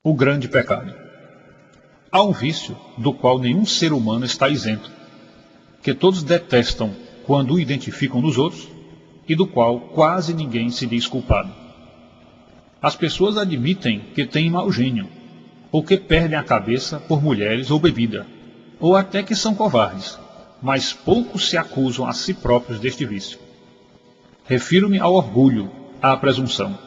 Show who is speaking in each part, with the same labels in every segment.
Speaker 1: O grande pecado. Há um vício do qual nenhum ser humano está isento, que todos detestam quando o identificam nos outros e do qual quase ninguém se diz culpado. As pessoas admitem que têm mau gênio, ou que perdem a cabeça por mulheres ou bebida, ou até que são covardes, mas poucos se acusam a si próprios deste vício. Refiro-me ao orgulho, à presunção.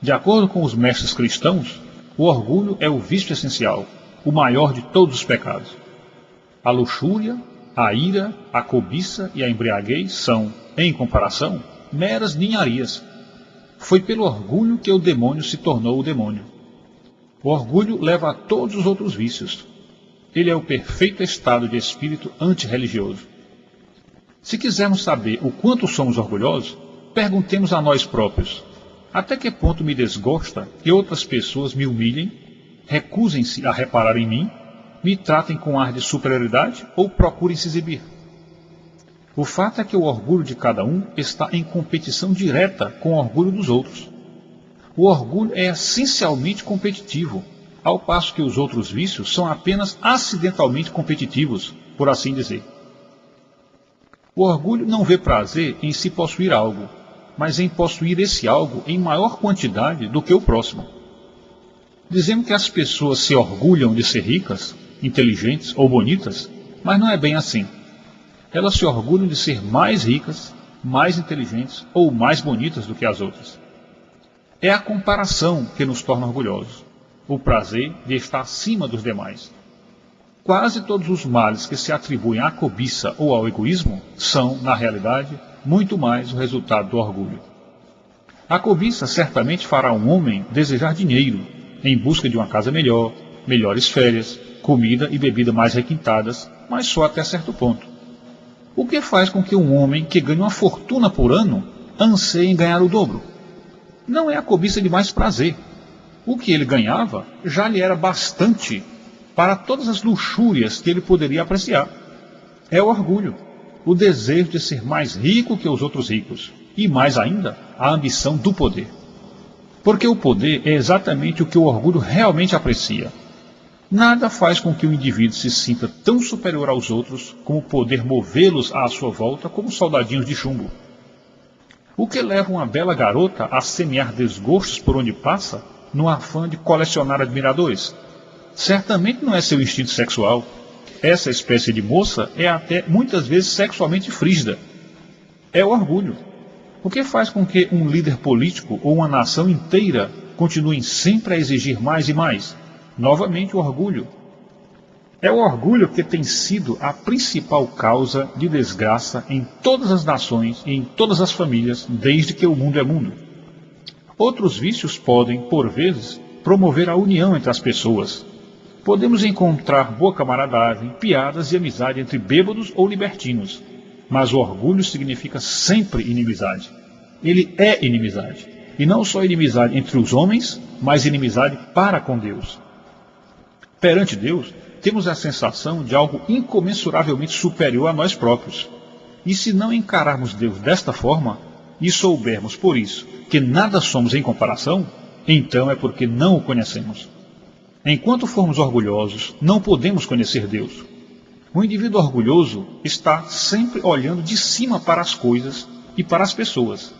Speaker 1: De acordo com os mestres cristãos, o orgulho é o vício essencial, o maior de todos os pecados. A luxúria, a ira, a cobiça e a embriaguez são, em comparação, meras ninharias. Foi pelo orgulho que o demônio se tornou o demônio. O orgulho leva a todos os outros vícios. Ele é o perfeito estado de espírito antirreligioso. Se quisermos saber o quanto somos orgulhosos, perguntemos a nós próprios: até que ponto me desgosta que outras pessoas me humilhem, recusem-se a reparar em mim, me tratem com ar de superioridade ou procurem se exibir? O fato é que o orgulho de cada um está em competição direta com o orgulho dos outros. O orgulho é essencialmente competitivo, ao passo que os outros vícios são apenas acidentalmente competitivos, por assim dizer. O orgulho não vê prazer em se possuir algo, mas em possuir esse algo em maior quantidade do que o próximo. Dizemos que as pessoas se orgulham de ser ricas, inteligentes ou bonitas, mas não é bem assim. Elas se orgulham de ser mais ricas, mais inteligentes ou mais bonitas do que as outras. É a comparação que nos torna orgulhosos, o prazer de estar acima dos demais. Quase todos os males que se atribuem à cobiça ou ao egoísmo são, na realidade, muito mais o resultado do orgulho. A cobiça certamente fará um homem desejar dinheiro, em busca de uma casa melhor, melhores férias, comida e bebida mais requintadas, mas só até certo ponto. O que faz com que um homem que ganha uma fortuna por ano anseie em ganhar o dobro? Não é a cobiça de mais prazer. O que ele ganhava já lhe era bastante para todas as luxúrias que ele poderia apreciar. É o orgulho, o desejo de ser mais rico que os outros ricos, e mais ainda, a ambição do poder. Porque o poder é exatamente o que o orgulho realmente aprecia. Nada faz com que o indivíduo se sinta tão superior aos outros como poder movê-los à sua volta como soldadinhos de chumbo. O que leva uma bela garota a semear desgostos por onde passa, no afã de colecionar admiradores? Certamente não é seu instinto sexual. Essa espécie de moça é até muitas vezes sexualmente frígida. É o orgulho. O que faz com que um líder político ou uma nação inteira continuem sempre a exigir mais e mais? Novamente o orgulho. É o orgulho que tem sido a principal causa de desgraça em todas as nações e em todas as famílias desde que o mundo é mundo. Outros vícios podem, por vezes, promover a união entre as pessoas. Podemos encontrar boa camaradagem, piadas e amizade entre bêbados ou libertinos. Mas o orgulho significa sempre inimizade. Ele é inimizade. E não só inimizade entre os homens, mas inimizade para com Deus. Perante Deus, temos a sensação de algo incomensuravelmente superior a nós próprios. E se não encararmos Deus desta forma, e soubermos por isso que nada somos em comparação, então é porque não o conhecemos. Enquanto formos orgulhosos, não podemos conhecer Deus. O indivíduo orgulhoso está sempre olhando de cima para as coisas e para as pessoas.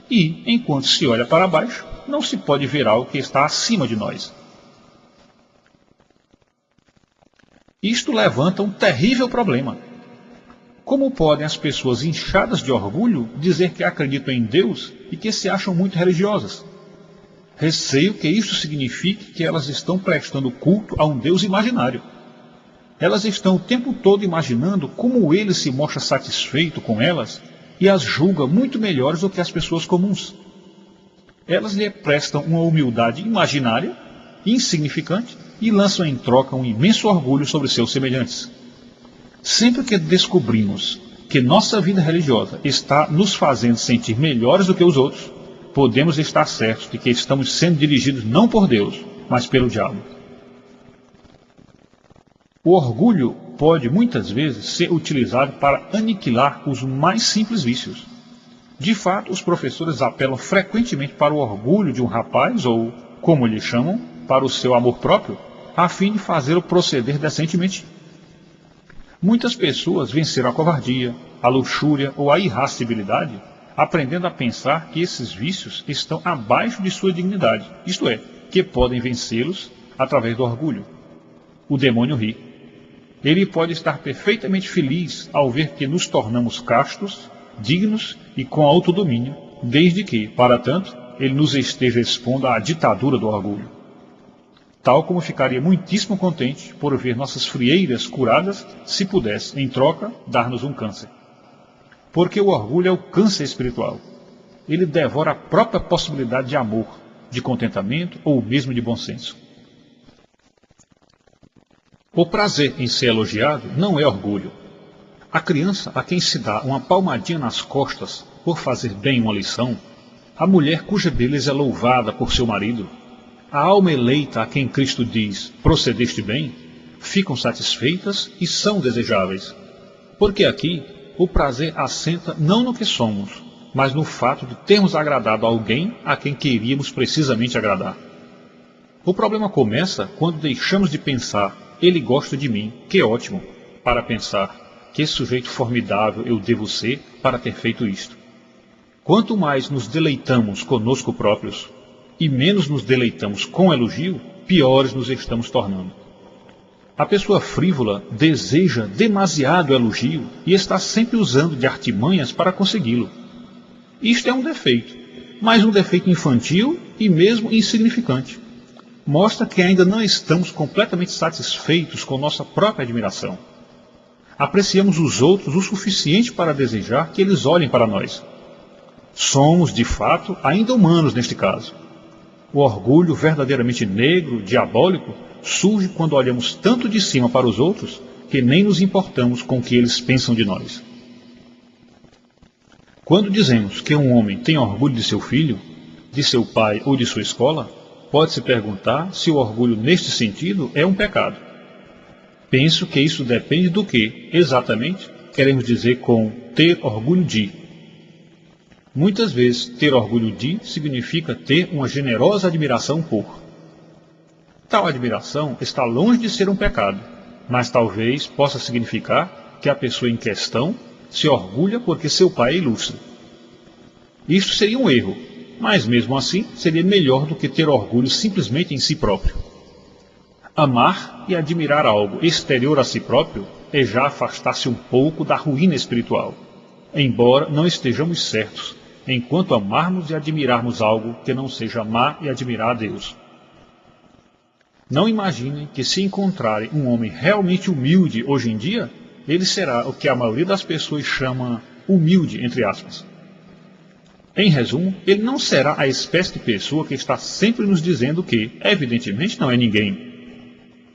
Speaker 1: E, enquanto se olha para baixo, não se pode ver algo que está acima de nós. Isto levanta um terrível problema. Como podem as pessoas inchadas de orgulho dizer que acreditam em Deus e que se acham muito religiosas? Receio que isto signifique que elas estão prestando culto a um Deus imaginário. Elas estão o tempo todo imaginando como ele se mostra satisfeito com elas e as julga muito melhores do que as pessoas comuns. Elas lhe prestam uma humildade imaginária, insignificante, e lançam em troca um imenso orgulho sobre seus semelhantes. Sempre que descobrimos que nossa vida religiosa está nos fazendo sentir melhores do que os outros, podemos estar certos de que estamos sendo dirigidos não por Deus, mas pelo diabo. O orgulho pode muitas vezes ser utilizado para aniquilar os mais simples vícios. De fato, os professores apelam frequentemente para o orgulho de um rapaz, ou, como lhe chamam, para o seu amor próprio, a fim de fazê-lo proceder decentemente. Muitas pessoas venceram a covardia, a luxúria ou a irascibilidade, aprendendo a pensar que esses vícios estão abaixo de sua dignidade, isto é, que podem vencê-los através do orgulho. O demônio ri. Ele pode estar perfeitamente feliz ao ver que nos tornamos castos, dignos e com autodomínio, desde que, para tanto, ele nos esteja expondo à ditadura do orgulho. Tal como ficaria muitíssimo contente por ver nossas frieiras curadas, se pudesse, em troca, dar-nos um câncer. Porque o orgulho é o câncer espiritual. Ele devora a própria possibilidade de amor, de contentamento ou mesmo de bom senso. O prazer em ser elogiado não é orgulho. A criança a quem se dá uma palmadinha nas costas por fazer bem uma lição, a mulher cuja beleza é louvada por seu marido, a alma eleita a quem Cristo diz, procedeste bem, ficam satisfeitas e são desejáveis. Porque aqui o prazer assenta não no que somos, mas no fato de termos agradado a alguém a quem queríamos precisamente agradar. O problema começa quando deixamos de pensar, ele gosta de mim, que ótimo, para pensar, que sujeito formidável eu devo ser para ter feito isto. Quanto mais nos deleitamos conosco próprios, e menos nos deleitamos com elogio, piores nos estamos tornando. A pessoa frívola deseja demasiado elogio e está sempre usando de artimanhas para consegui-lo. Isto é um defeito, mas um defeito infantil e mesmo insignificante. Mostra que ainda não estamos completamente satisfeitos com nossa própria admiração. Apreciamos os outros o suficiente para desejar que eles olhem para nós. Somos, de fato, ainda humanos neste caso. O orgulho verdadeiramente negro, diabólico, surge quando olhamos tanto de cima para os outros que nem nos importamos com o que eles pensam de nós. Quando dizemos que um homem tem orgulho de seu filho, de seu pai ou de sua escola, pode-se perguntar se o orgulho neste sentido é um pecado. Penso que isso depende do que, exatamente, queremos dizer com ter orgulho de. Muitas vezes, ter orgulho de significa ter uma generosa admiração por. Tal admiração está longe de ser um pecado, mas talvez possa significar que a pessoa em questão se orgulha porque seu pai é ilustre. Isto seria um erro, mas mesmo assim seria melhor do que ter orgulho simplesmente em si próprio. Amar e admirar algo exterior a si próprio é já afastar-se um pouco da ruína espiritual, embora não estejamos certos enquanto amarmos e admirarmos algo que não seja amar e admirar a Deus. Não imaginem que se encontrarem um homem realmente humilde hoje em dia, ele será o que a maioria das pessoas chama humilde, entre aspas. Em resumo, ele não será a espécie de pessoa que está sempre nos dizendo que, evidentemente, não é ninguém.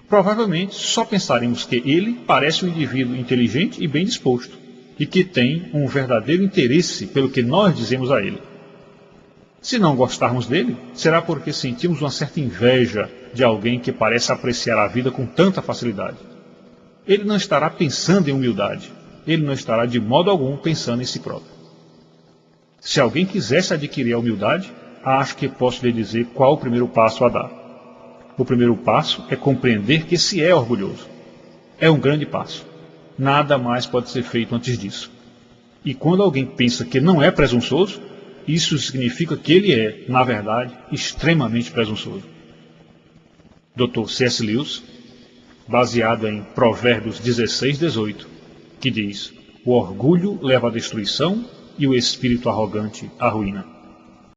Speaker 1: Provavelmente só pensaremos que ele parece um indivíduo inteligente e bem disposto, e que tem um verdadeiro interesse pelo que nós dizemos a ele. Se não gostarmos dele, será porque sentimos uma certa inveja de alguém que parece apreciar a vida com tanta facilidade. Ele não estará pensando em humildade, ele não estará de modo algum pensando em si próprio. Se alguém quisesse adquirir a humildade, acho que posso lhe dizer qual o primeiro passo a dar. O primeiro passo é compreender que se é orgulhoso. É um grande passo. Nada mais pode ser feito antes disso. E quando alguém pensa que não é presunçoso, isso significa que ele é, na verdade, extremamente presunçoso. Dr. C.S. Lewis, baseado em Provérbios 16:18, que diz: o orgulho leva à destruição e o espírito arrogante à ruína.